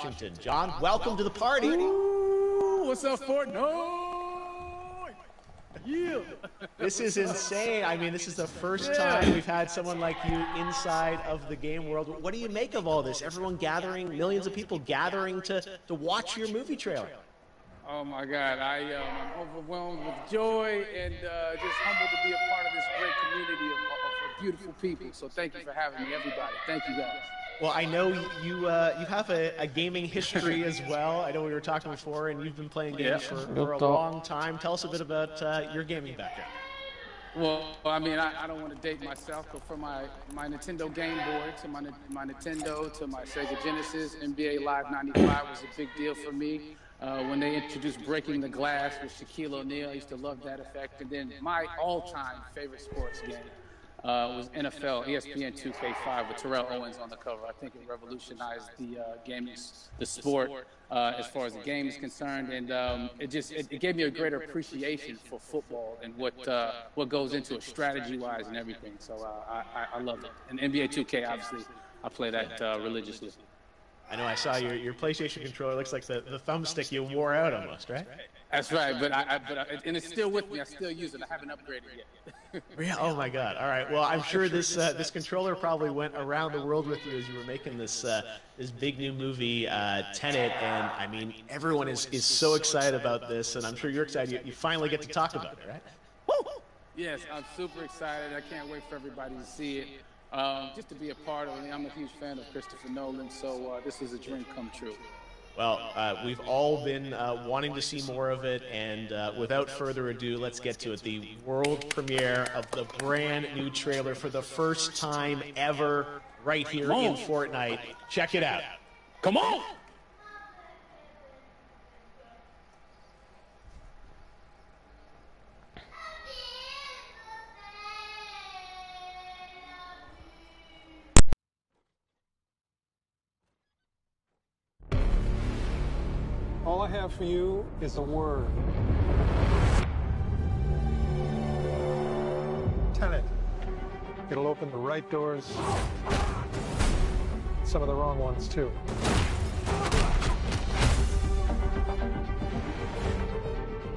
Washington. John, welcome to the party. Ooh, what's up, Fortnite? Yeah. This is insane. I mean, this is the first time we've had someone like you inside of the game world. What do you make of all this? Everyone gathering, millions of people gathering to watch your movie trailer. Oh my God, I'm overwhelmed with joy and just humbled to be a part of this great community of beautiful people. So thank you for having me, everybody. Thank you, guys. Well, I know you have a gaming history as well. I know we were talking before, and you've been playing games for a long time. Tell us a bit about your gaming background. Well, I mean, I don't want to date myself, but from my Nintendo Game Boy to my Nintendo to my Sega Genesis, NBA Live 95 was a big deal for me. When they introduced Breaking the Glass with Shaquille O'Neal, I used to love that effect. And then my all-time favorite sports game was NFL ESPN 2K5 with Terrell Owens on the cover. I think it revolutionized the gaming, the sport as far as the game is concerned, and it gave me a greater appreciation for football and what goes into it strategy-wise and everything. So I love it. And NBA 2K, obviously, I play that religiously. I know I saw your PlayStation controller. Looks like the thumbstick you wore out almost, right? That's right, but and it's still with me. I still use it. I haven't upgraded yet. Yeah. Oh my God. All right. Well, I'm sure this controller probably went around the world with you as you were making this big new movie, Tenet, and I mean everyone is so excited about this, and I'm sure you're excited. You finally get to talk about it, right? Woo! Yes, I'm super excited. I can't wait for everybody to see it. Just to be a part of it. I'm a huge fan of Christopher Nolan, so this is a dream come true. Well, we've all been wanting to see more of it, and without further ado, let's get to it. The world premiere of the brand new trailer for the first time ever right here in Fortnite. Check it out. Come on! All I have for you is a word. Tenet. It'll open the right doors. Some of the wrong ones, too.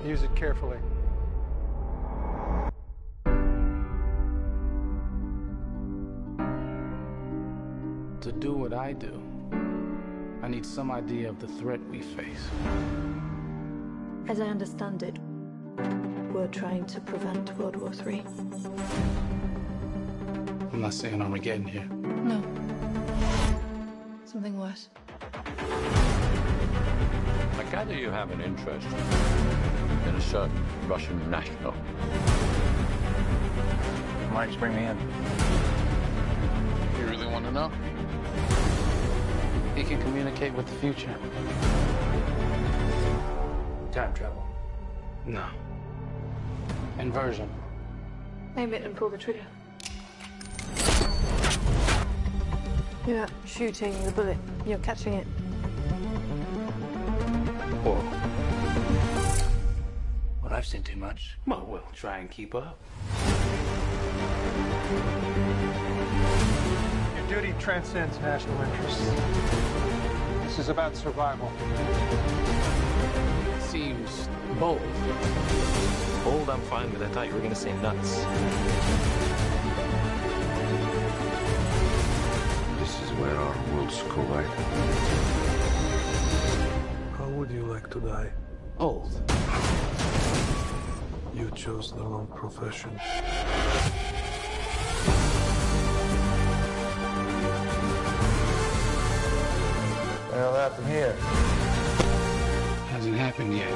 Use it carefully. To do what I do, I need some idea of the threat we face. As I understand it, we're trying to prevent World War III. I'm not saying Armageddon here. No. Something worse. I gather you have an interest in a certain Russian national. Why'd you bring me in? You really want to know? He can communicate with the future. Time travel. No. Inversion. Aim it and pull the trigger. You're not shooting the bullet, you're catching it. Whoa. Well, I've seen too much. Well, we'll try and keep up. Your duty transcends national interests. This is about survival. Seems bold. Bold, I'm fine with. I thought you were going to say nuts. This is where our worlds collide. How would you like to die? Old. You chose the wrong profession. Well, that from here. Hasn't happened yet.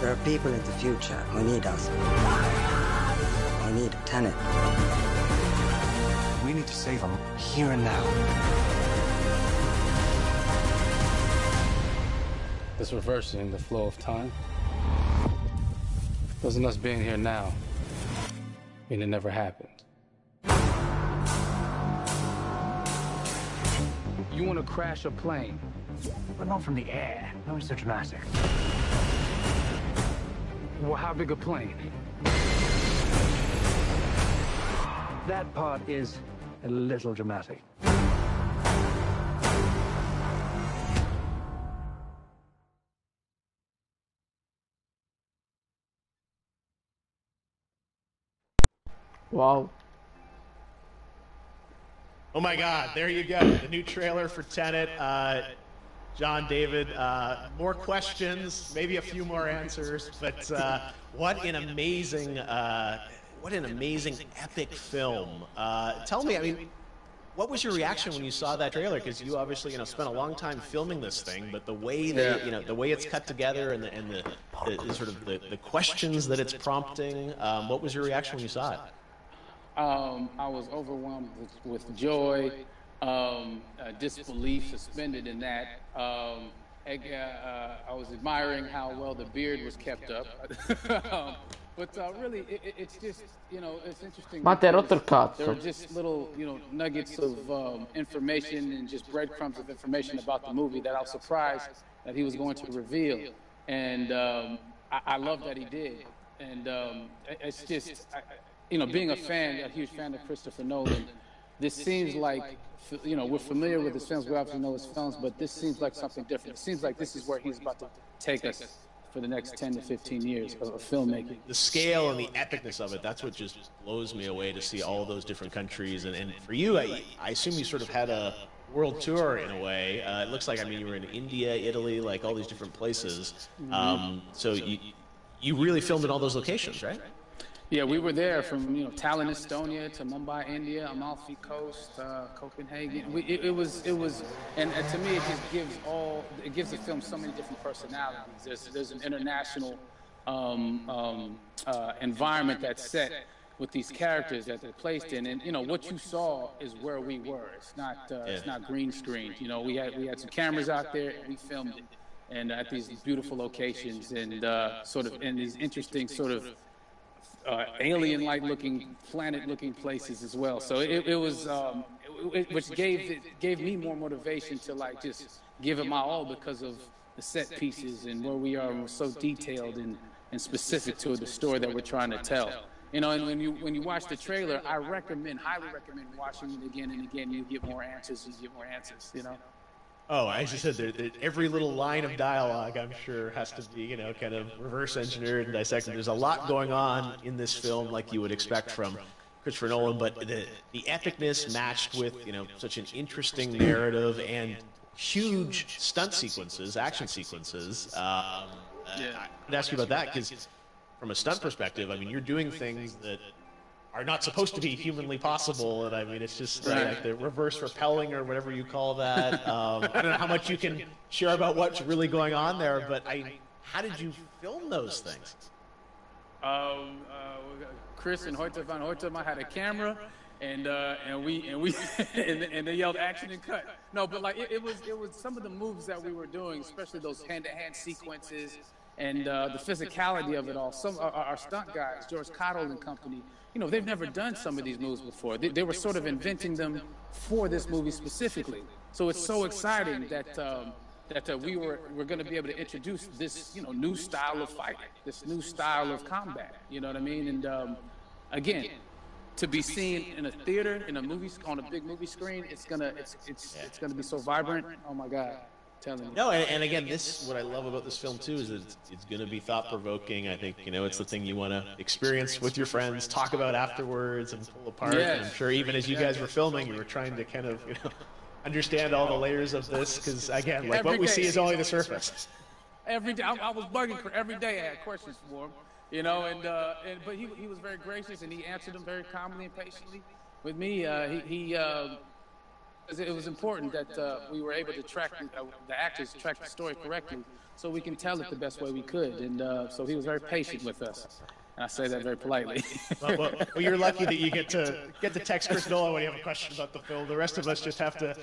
There are people in the future who need us. Who need Tenet. We need to save them here and now. This reversing the flow of time. Doesn't us being here now mean it never happened? You want to crash a plane? But not from the air. No, it's so dramatic. Well, how big a plane? That part is a little dramatic. Wow. Oh my God, there you go. The new trailer for Tenet. John, David, more questions, maybe a few more answers, but what an amazing epic film. Tell me, I mean, what was your reaction when you saw that trailer? Because you obviously, spent a long time filming this thing, but the way the way it's cut together and the sort of the questions that it's prompting, what was your reaction when you saw it? I was overwhelmed with joy, disbelief suspended in that. I was admiring how well the beard was kept up. But really, it's just, it's interesting. Ma ti hai rotto il cazzo. There are just little, nuggets of information and just breadcrumbs of information about the movie that I was surprised that he was going to reveal. And I love that he did. And it's just... being a huge fan of Christopher Nolan, this seems like, we're familiar with his films, we obviously know his films, but this seems like something different. It seems like this is where he's about to take us for the next 10 to 15 years of filmmaking. The scale and the epicness of it, that's what just blows me away to see all those different countries. And for you, I assume you sort of had a world tour in a way. It looks like, you were in India, Italy, like all these different places. So you really filmed in all those locations, right? Yeah, we were there from Tallinn, Estonia, to Mumbai, India, Amalfi Coast, Copenhagen. It was, and to me, it gives the film so many different personalities. There's an international environment that's set with these characters that they're placed in, and what you saw is where we were. It's not green screened. We had some cameras out there, and we filmed it, and at these beautiful locations, and sort of in these interesting sort of alien-like looking, planet-looking places as well. So it was, which gave me more motivation to just give it my all because of the set pieces and where we are. And we're so detailed and specific to the story that we're trying to tell. And when you watch the trailer, I highly recommend watching it again and again. You get more answers. Oh, as you said, every little line of dialogue, I'm sure, has to be, kind of reverse engineered and dissected. There's a lot going on in this film, like you would expect from Christopher Nolan, but the epicness matched with, such an interesting narrative and huge stunt sequences, action sequences. I'd ask you about that, because from a stunt perspective, you're doing things that are not supposed to be humanly possible, and it's just like the reverse rappelling or whatever you call that. I don't know how much you can share about what's really going on there, but how did you film those things? Chris and Hoyte van Hoytema had a camera, and they yelled action and cut. No, but it was some of the moves that we were doing, especially those hand-to-hand sequences and the physicality of it all. Some our stunt guys, George Cottle and company, they've never done some of these moves before. They were sort of inventing them for this movie specifically. So it's so exciting that we're going to be able to introduce this new style of fighting, this new style of combat. You know what I mean? And again, to be seen in a theater, in a movie, on a big movie screen, it's gonna be so vibrant. Oh my God. No, and again, what I love about this film too is that it's going to be thought-provoking. I think it's the thing you want to experience with your friends, talk about afterwards, and pull apart. Yes. And I'm sure even as you guys were filming, you were trying to kind of understand all the layers of this, because again, what we see is only the surface. Every day, I was bugging every day. I had questions for him, but he was very gracious, and he answered them very calmly and patiently with me. It was important that we were able to track the actors, track the story correctly, so we can tell it the best way we could. And so he was very patient with us. And I say that very politely. well, you're lucky that you get to text Chris Nolan when you have a question about the film. The rest of us just have to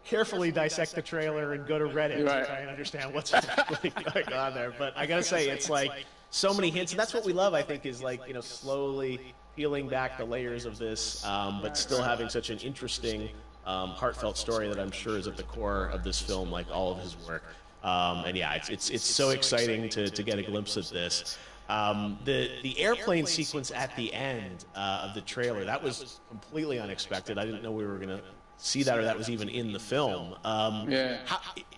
carefully dissect the trailer and go to Reddit to try and understand what's really going on there. But I gotta say, it's like so many hints, and that's what we love. I think is slowly peeling back the layers of this, but still having such an interesting, heartfelt story that I'm sure is at the core of this film, like all of his work. And yeah, it's so exciting to get a glimpse of this. The airplane sequence at the end of the trailer, that was completely unexpected. I didn't know we were going to see that, or that was even in the film. Yeah.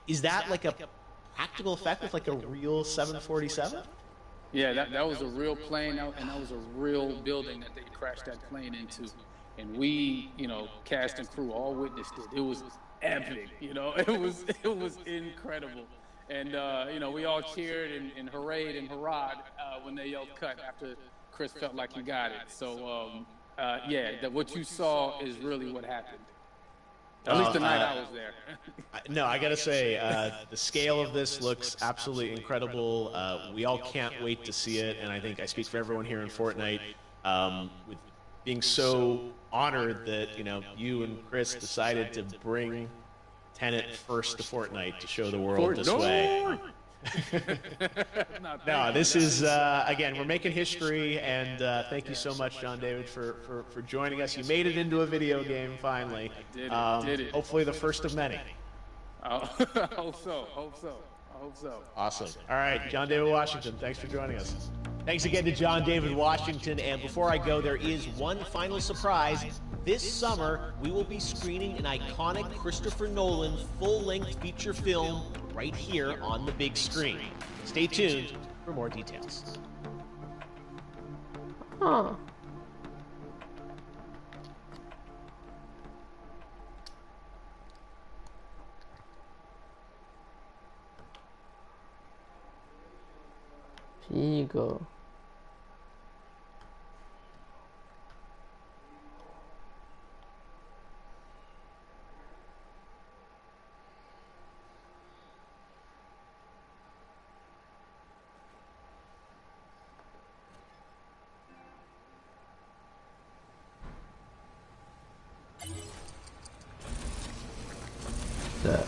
Is that like a practical effect with like a real 747? Yeah, that was a real plane, and that was a real building that they crashed that plane into. And we, cast and crew all witnessed it. It was epic, it was incredible. And, we all cheered and hoorayed and hurrahed when they yelled cut after Chris felt like he got it. So, what you saw is really what happened. At least the night I was there. No, I gotta say, the scale of this looks absolutely incredible. We all can't wait to see it, and I think I speak for everyone here in Fortnite, with being so honored that you and Chris decided to bring Tenet first to Fortnite to show the world this way. No, this is again, we're making history, and thank you so much, John David, for joining us. You made it into a video game finally. I did it. Hopefully the first of many. I hope so. Awesome. All right, John David Washington, thanks for joining us. Thanks again to John David Washington. And before I go, there is one final surprise. This summer, we will be screening an iconic Christopher Nolan full-length feature film right here on the big screen. Stay tuned for more details. Huh. Here you go. That.